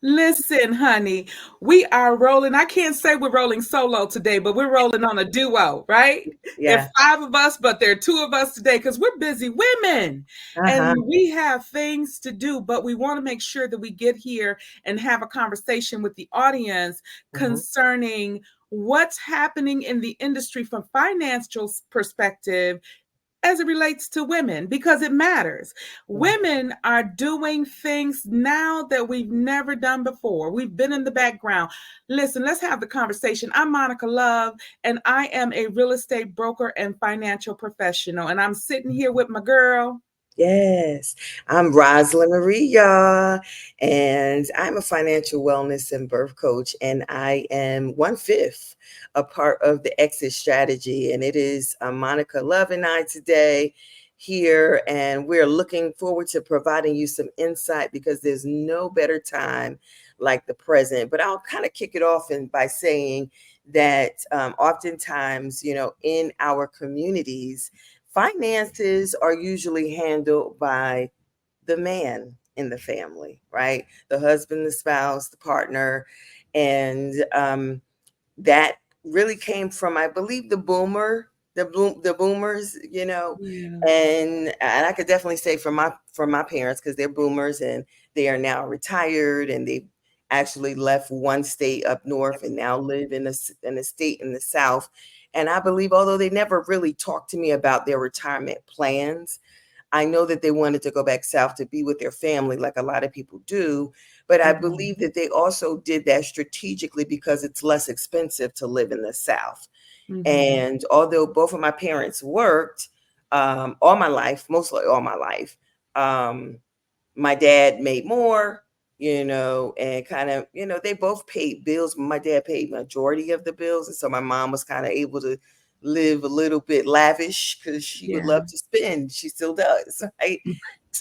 Listen, honey, we are rolling. I can't say we're rolling solo today, but we're rolling on a duo, right? There are Yeah. five of us, but there are two of us today because we're busy women Uh-huh. and we have things to do. But we want to make sure that we get here and have a conversation with the audience Hmm. concerning what's happening in the industry from financial perspective as it relates to women because it matters. Yeah. Women are doing things now that we've never done before. We've been in the background. Listen, let's have the conversation. I'm Monica Love, and I am a real estate broker and financial professional. And I'm sitting here with my girl. Yes, I'm Rosalind Marie, y'all, and I'm a financial wellness and birth coach, and I am one fifth a part of the exit strategy. And it is Monica Love and I today here, and we're looking forward to providing you some insight because there's no better time like the present. But I'll kind of kick it off by saying that oftentimes, in our communities, finances are usually handled by the man in the family, right? The husband, the spouse, the partner. And that really came from, I believe, the boomers, Yeah. and I could definitely say from my parents because they're boomers and they are now retired and they actually left one state up north and now live in a state in the south. And I believe, although they never really talked to me about their retirement plans, I know that they wanted to go back south to be with their family, like a lot of people do. But I Mhm. believe that they also did that strategically because it's less expensive to live in the south. Mhm. And although both of my parents worked all my life, mostly all my life, um, my dad made more, and kind of, they both paid bills. My dad paid majority of the bills. And so my mom was kind of able to live a little bit lavish because she would Yeah. love to spend. She still does, right?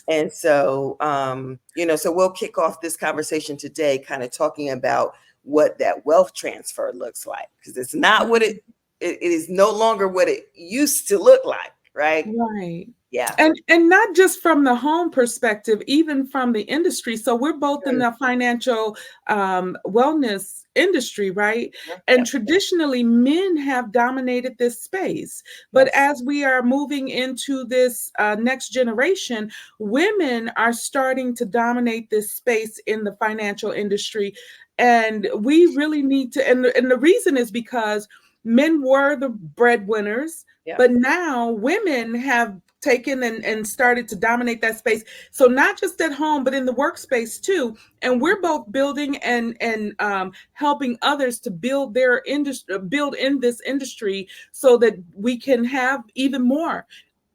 And so, so we'll kick off this conversation today, kind of talking about what that wealth transfer looks like, because it's not what it is no longer what it used to look like, right? Right. Yeah. And not just from the home perspective, even from the industry. So we're both in Mm. the financial wellness industry, right? Yeah. And Yep. traditionally, men have dominated this space. But Yes. as we are moving into this next generation, women are starting to dominate this space in the financial industry. And we really need to, and the reason is because men were the breadwinners, Yep. but now women have taken and started to dominate that space. So not just at home, but in the workspace too. And we're both building and helping others to build their industry, build in this industry, so that we can have even more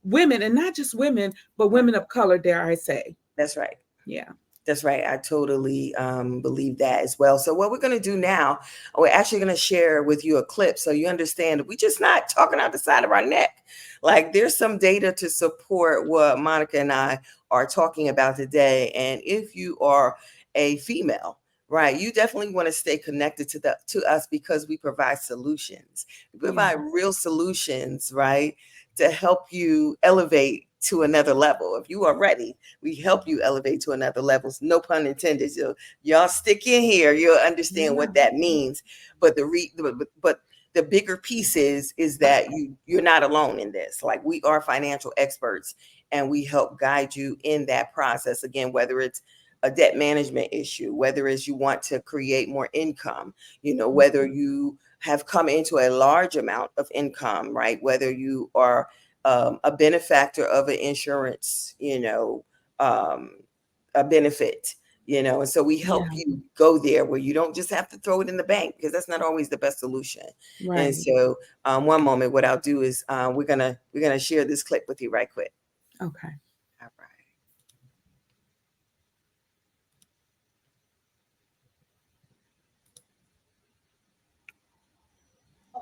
women, and not just women, but Yeah. women of color. Dare I say? That's right. Yeah. That's right. I totally believe that as well. So, what we're going to do now, we're actually going to share with you a clip so you understand we're just not talking out the side of our neck. Like, there's some data to support what Monica and I are talking about today. And if you are a female, right, you definitely want to stay connected to us because we provide solutions. We Yeah. provide real solutions, right, to help you elevate to another level. If you are ready, we help you elevate to another level. No pun intended. So y'all stick in here. You'll understand Yeah. what that means. But the bigger piece is that you're not alone in this. Like, we are financial experts and we help guide you in that process. Again, whether it's a debt management issue, whether it's you want to create more income, whether you have come into a large amount of income, right? Whether you are a benefactor of an insurance, um, a benefit, and so we help Yeah. you go there where you don't just have to throw it in the bank because that's not always the best solution. And Right. so, one moment, what I'll do is we're gonna share this clip with you right quick. Okay. All right.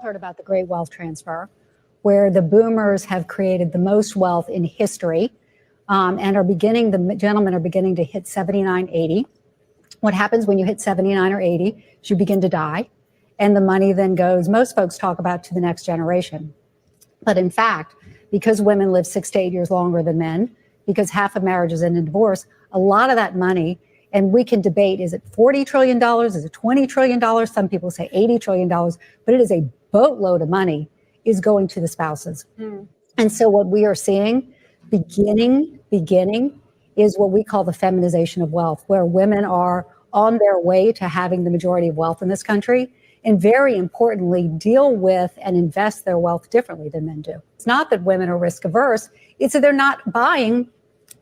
Heard about the great wealth transfer, where the boomers have created the most wealth in history, and the gentlemen are beginning to hit 79, 80. What happens when you hit 79 or 80 is you begin to die, and the money then goes, most folks talk about, to the next generation. But in fact, because women live 6 to 8 years longer than men, because half of marriages end in divorce, a lot of that money And we can debate, is it $40 trillion? Is it $20 trillion? Some people say $80 trillion, but it is a boatload of money is going to the spouses. And so what we are seeing beginning is what we call the feminization of wealth, where women are on their way to having the majority of wealth in this country, and very importantly, deal with and invest their wealth differently than men do. It's not that women are risk averse, it's that they're not buying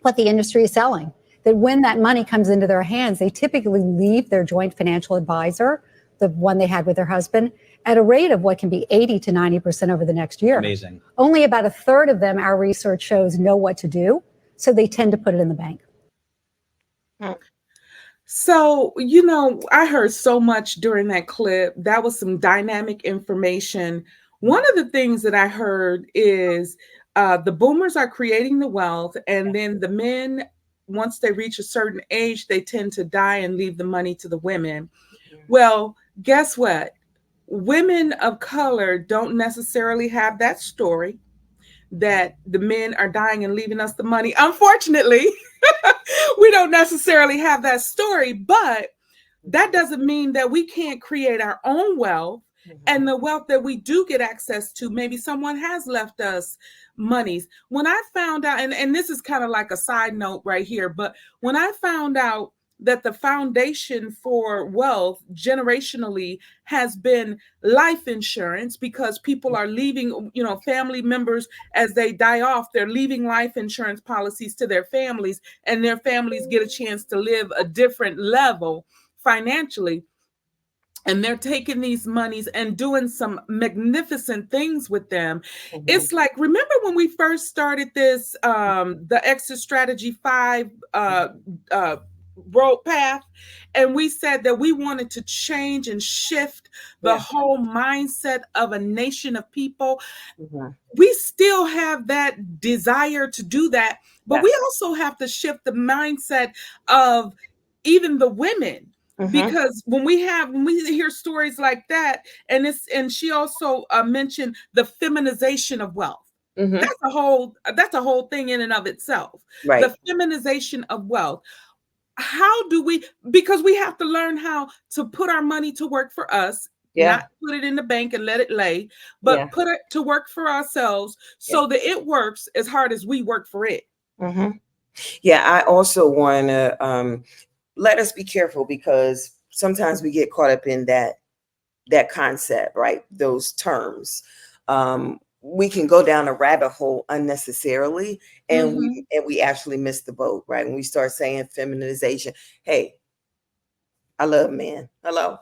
what the industry is selling. That when that money comes into their hands, they typically leave their joint financial advisor, the one they had with their husband, at a rate of what can be 80 to 90% over the next year. Amazing. Only about a third of them, our research shows, know what to do. So they tend to put it in the bank. So, you know, I heard so much during that clip. That was some dynamic information. One of the things that I heard is the boomers are creating the wealth, and then the men, once they reach a certain age, they tend to die and leave the money to the women. Well, guess what? Women of color don't necessarily have that story, that the men are dying and leaving us the money. Unfortunately, we don't necessarily have that story, but that doesn't mean that we can't create our own wealth. And the wealth that we do get access to, maybe someone has left us monies. When I found out, and this is kind of like a side note right here, but when I found out that the foundation for wealth generationally has been life insurance, because people are leaving, you know, family members, as they die off, they're leaving life insurance policies to their families, and their families get a chance to live a different level financially. And they're taking these monies and doing some magnificent things with them. It's like, remember when we first started this, the Exit Strategy 5 road path, and we said that we wanted to change and shift the whole mindset of a nation of people. We still have that desire to do that, but we also have to shift the mindset of even the women. Because when we hear stories like that, and she also mentioned the feminization of wealth. That's a whole thing in and of itself. Right. The feminization of wealth. How do we, because we have to learn how to put our money to work for us, not put it in the bank and let it lay, but put it to work for ourselves so that it works as hard as we work for it. Yeah, I also want to let us be careful, because sometimes we get caught up in that concept, right? Those terms. We can go down a rabbit hole unnecessarily, and we actually miss the boat, right? When we start saying feminization, hey, I love men. Hello.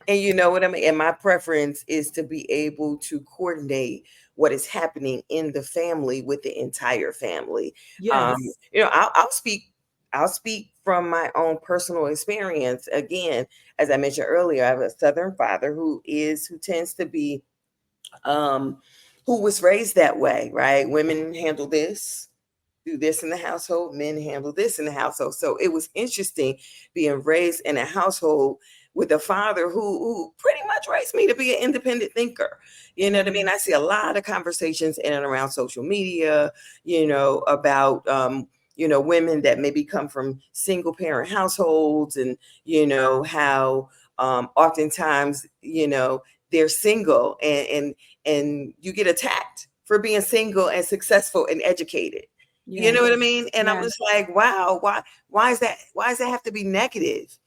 And you know what I mean? And my preference is to be able to coordinate what is happening in the family with the entire family. Yes. You know, I'll speak from my own personal experience. Again, as I mentioned earlier, I have a Southern father who tends to be, who was raised that way, right? Women handle this, do this in the household, men handle this in the household. So it was interesting being raised in a household with a father who pretty much raised me to be an independent thinker. You know what I mean? I see a lot of conversations in and around social media, you know, about, you know, women that maybe come from single parent households, and, you know, how oftentimes, you know, they're single and you get attacked for being single and successful and educated. You know what I mean? And I'm just like, wow, why is that? Why does that have to be negative?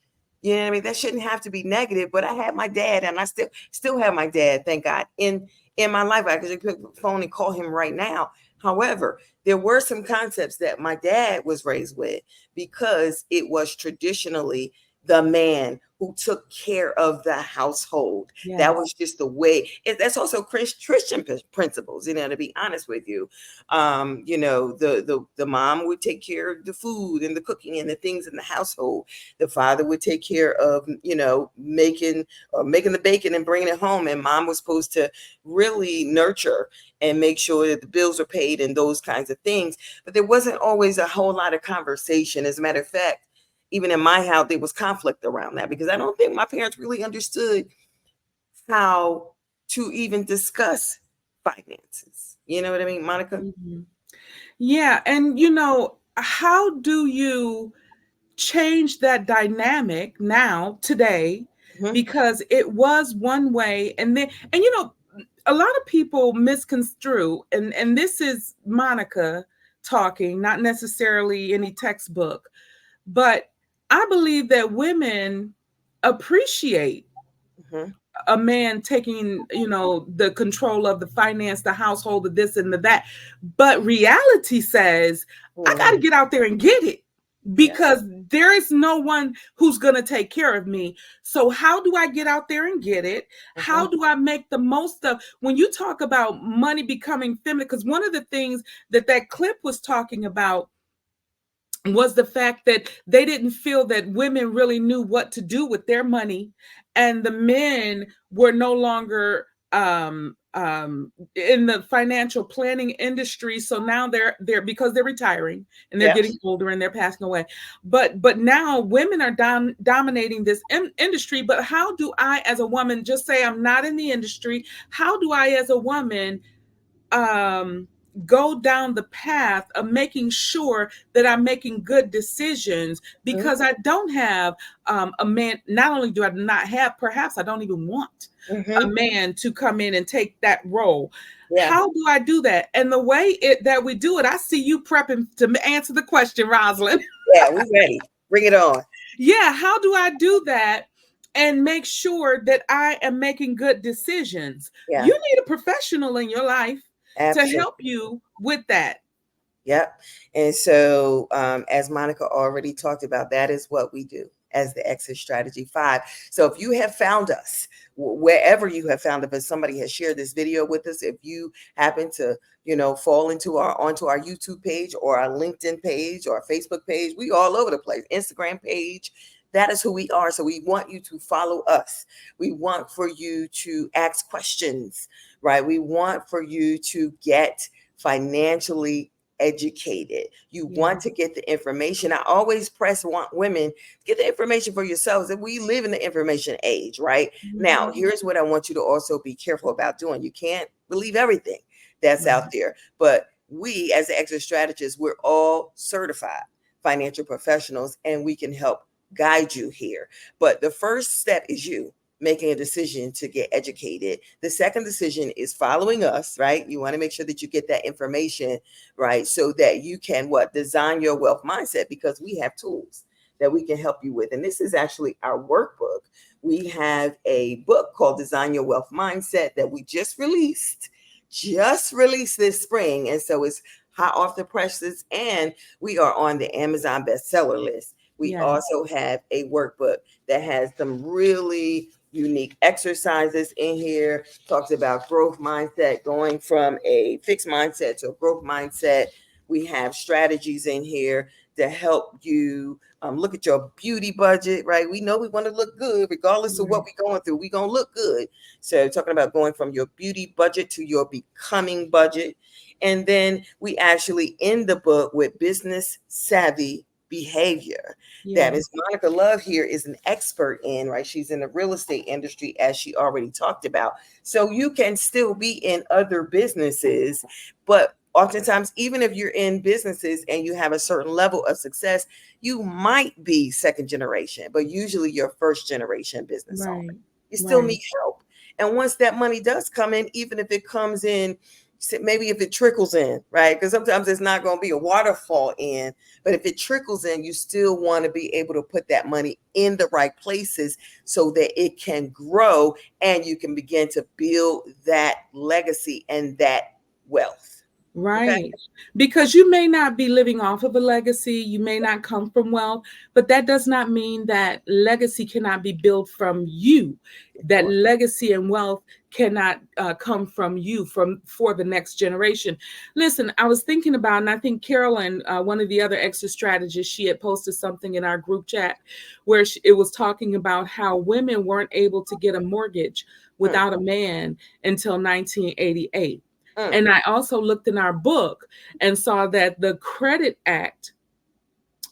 You know what I mean? That shouldn't have to be negative. But I had my dad, and I still have my dad, thank God, in my life. I could pick up the phone and call him right now. However, there were some concepts that my dad was raised with, because it was traditionally the man who took care of the household. Yes. That was just the way. That's also Christian principles, you know, to be honest with you. You know, the mom would take care of the food and the cooking and the things in the household. The father would take care of, you know, making the bacon and bringing it home. And mom was supposed to really nurture and make sure that the bills are paid and those kinds of things. But there wasn't always a whole lot of conversation. As a matter of fact, even in my house, there was conflict around that, because I don't think my parents really understood how to even discuss finances. You know what I mean, Monica? Yeah. And, you know, how do you changed that dynamic now today, because it was one way, and then, and you know, a lot of people misconstrue, and this is Monica talking, not necessarily any textbook, but I believe that women appreciate a man taking, you know, the control of the finance, the household, the this and the that. But reality says, I got to get out there and get it, because there is no one who's going to take care of me. So how do I get out there and get it? How do I make the most of, when you talk about money becoming feminine, because one of the things that that clip was talking about was the fact that they didn't feel that women really knew what to do with their money, and the men were no longer in the financial planning industry. So now they're because they're retiring and they're getting older and they're passing away. But now women are dominating this industry. But how do I, as a woman, just say I'm not in the industry? How do I, as a woman, go down the path of making sure that I'm making good decisions? Because I don't have a man. Not only do I not have, perhaps I don't even want a man to come in and take that role. How do I do that? And the way that we do it, I see you prepping to answer the question, Rosalind. Yeah, we're ready. Bring it on. Yeah, how do I do that and make sure that I am making good decisions? You need a professional in your life to help you with that. Yep. And so, as Monica already talked about, that is what we do as the Exit Strategy 5. So if you have found us, wherever you have found us, if somebody has shared this video with us, if you happen to, you know, fall onto our YouTube page or our LinkedIn page or our Facebook page, we all over the place, Instagram page, that is who we are. So we want you to follow us. We want for you to ask questions, right? We want for you to get financially educated. You want to get the information. I always want women, get the information for yourselves. And we live in the information age, right? Now, here's what I want you to also be careful about doing. You can't believe everything that's out there. But we, as the Exit Strategists, we're all certified financial professionals, and we can help guide you here. But the first step is you making a decision to get educated. The second decision is following us, right? You want to make sure that you get that information, right? So that you can design your wealth mindset, because we have tools that we can help you with. And this is actually our workbook. We have a book called Design Your Wealth Mindset that we just released this spring. And so it's hot off the presses, and we are on the Amazon bestseller list. We also have a workbook that has some really unique exercises in here. Talks about growth mindset, going from a fixed mindset to a growth mindset. We have strategies in here to help you look at your beauty budget, right? We know we want to look good regardless of what we're going through. We're going to look good. So talking about going from your beauty budget to your becoming budget. And then we actually end the book with business savvy behavior that is Monica Love here is an expert in, right? She's in the real estate industry, as she already talked about. So you can still be in other businesses, but oftentimes, even if you're in businesses and you have a certain level of success, you might be second generation, but usually you're first generation business owner. You still need help. And once that money does come in, even if it comes in, maybe if it trickles in, right? Because sometimes it's not going to be a waterfall in, but if it trickles in, you still want to be able to put that money in the right places so that it can grow and you can begin to build that legacy and that wealth. Right. Okay? Because you may not be living off of a legacy, you may not come from wealth, but that does not mean that legacy cannot be built from you. That legacy and wealth cannot come from you for the next generation. Listen, I was thinking about, and I think Carolyn, one of the other Exit Strategists, she had posted something in our group chat where it was talking about how women weren't able to get a mortgage without a man until 1988. And I also looked in our book and saw that the Credit Act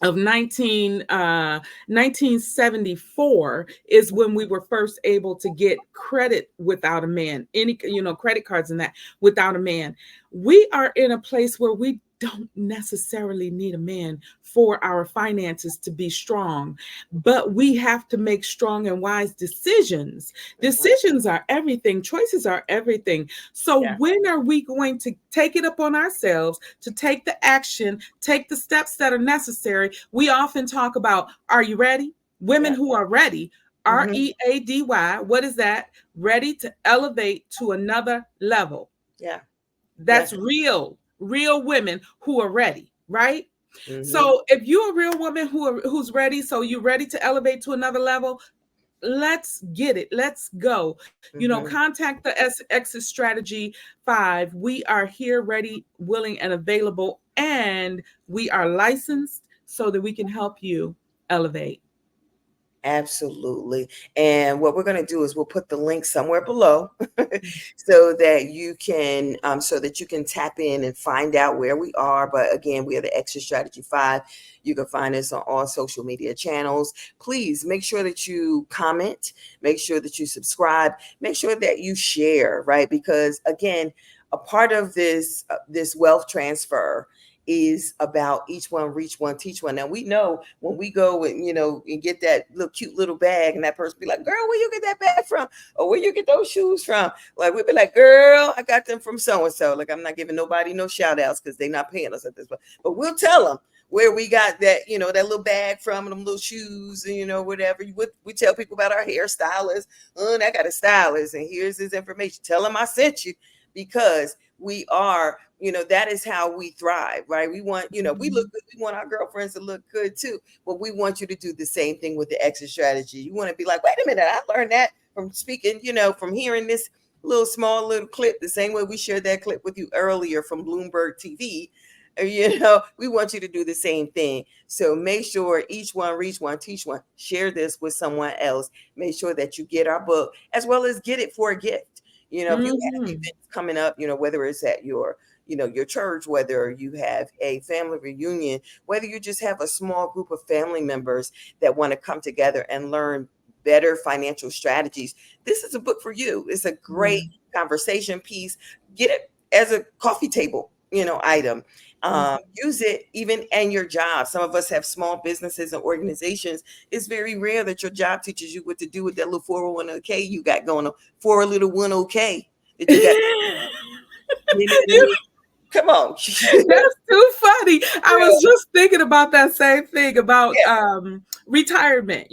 of 1974 is when we were first able to get credit without a man, any, credit cards and that without a man. We are in a place where we don't necessarily need a man for our finances to be strong, but we have to make strong and wise decisions. Decisions are everything, choices are everything. So, Yeah. when are we going to take it upon ourselves to take the action, take the steps that are necessary? We often talk about, are you ready? Women Yeah. who are ready, READY. What is that? Ready to elevate to another level. Yeah. That's real women who are ready, right? Mm-hmm. So if you're a real woman who's ready, so you're ready to elevate to another level, let's get it. Let's go. Contact the Exit Strategy 5. We are here, ready, willing, and available, and we are licensed so that we can help you elevate. Absolutely. And what we're going to do is we'll put the link somewhere below so that you can tap in and find out where we are. But again, we are the Exit Strategy 5. You can find us on all social media channels. Please make sure that you comment, make sure that you subscribe, make sure that you share, right? Because again, a part of this wealth transfer is about each one reach one, teach one. Now we know when we go and get that little cute little bag, and that person be like, "Girl, where you get that bag from? Or where you get those shoes from?" Like we'd be like, "Girl, I got them from so and so." Like I'm not giving nobody no shout outs because they're not paying us at this point, but we'll tell them where we got that, that little bag from, them little shoes, and whatever. We tell people about our hairstylist. Oh, I got a stylist, and here's his information. Tell them I sent you, because we are, that is how we thrive, right? We want, we look good. We want our girlfriends to look good too. But we want you to do the same thing with the Exit Strategy. You want to be like, wait a minute, I learned that from speaking, from hearing this small little clip, the same way we shared that clip with you earlier from Bloomberg TV. We want you to do the same thing. So make sure each one reach one, teach one. Share this with someone else. Make sure that you get our book, as well as get it for a gift. If you have events coming up, whether it's at your church, whether you have a family reunion, whether you just have a small group of family members that want to come together and learn better financial strategies, this is a book for you. It's a great conversation piece. Get it as a coffee table, item. Use it even in your job. Some of us have small businesses and organizations. It's very rare that your job teaches you what to do with that little 401k you got going on, for a little 1OK that you got. Come on. That's too funny. I was just thinking about that same thing about retirement.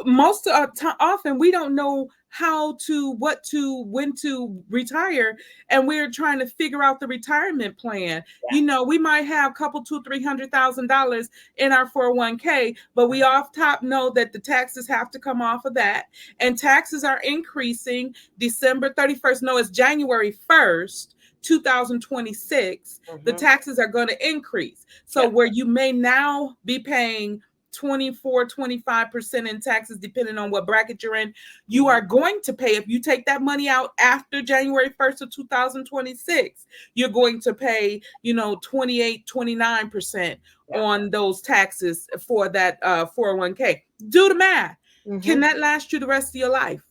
Most often we don't know when to retire, and we're trying to figure out the retirement plan. We might have a couple $200,000-$300,000 in our 401k, but we off top know that the taxes have to come off of that, and taxes are increasing December 31st. No, it's January 1st. 2026, the taxes are going to increase. So where you may now be paying 24-25% in taxes, depending on what bracket you're in, you are going to pay, if you take that money out after January 1st of 2026, you're going to pay 28-29% on those taxes for that 401k. Do the math. Can that last you the rest of your life?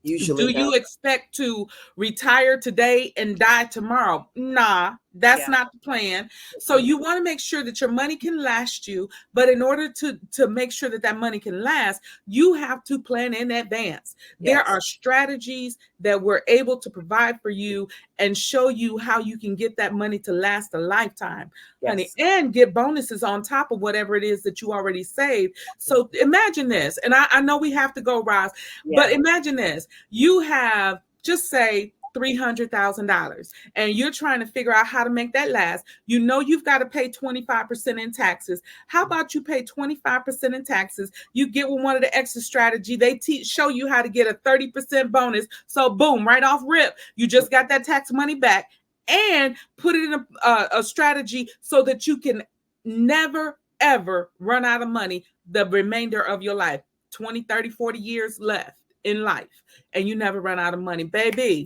Usually, do you expect to retire today and die tomorrow? Nah, that's not the plan. So you want to make sure that your money can last you, but in order to make sure that money can last, you have to plan in advance. There are strategies that we're able to provide for you and show you how you can get that money to last a lifetime, honey, and get bonuses on top of whatever it is that you already saved. So imagine this, and I know we have to go, Roz, but imagine this. You have, just say, $300,000, and you're trying to figure out how to make that last. You've got to pay 25% in taxes. How about you pay 25% in taxes? You get with one of the Exit Strategy. They show you how to get a 30% bonus. So boom, right off rip, you just got that tax money back, and put it in a strategy so that you can never, ever run out of money the remainder of your life. 20, 30, 40 years left in life, and you never run out of money, baby.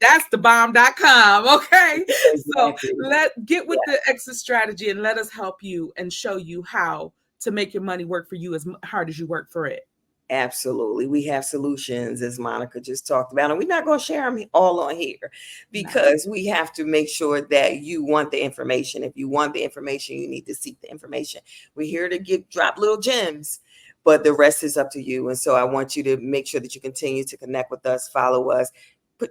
That's thebomb.com. Okay. So get with the Exit Strategy and let us help you and show you how to make your money work for you as hard as you work for it. Absolutely. We have solutions, as Monica just talked about, and we're not going to share them all on here because we have to make sure that you want the information. If you want the information, you need to seek the information. We're here to drop little gems, but the rest is up to you. And so I want you to make sure that you continue to connect with us, follow us,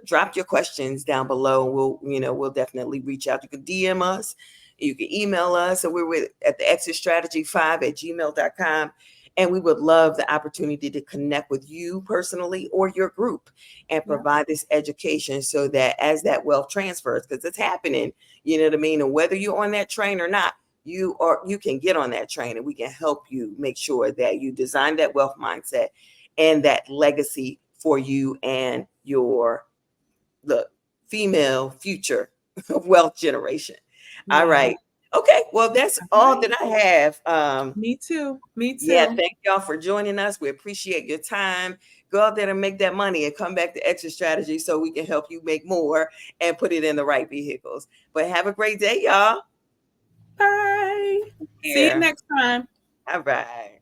drop your questions down below. We'll definitely reach out. You can DM us, you can email us. So we're at the exitstrategy5@gmail.com. And we would love the opportunity to connect with you personally or your group and provide this education so that as that wealth transfers, because it's happening, you know what I mean? And whether you're on that train or not, you can get on that train, and we can help you make sure that you design that wealth mindset and that legacy for you and your female future wealth generation. Yeah. All right. Okay, well, that's all that I have. Me too. Yeah, thank y'all for joining us. We appreciate your time. Go out there and make that money and come back to Exit Strategy so we can help you make more and put it in the right vehicles. But have a great day, y'all. Bye. See you next time. All right.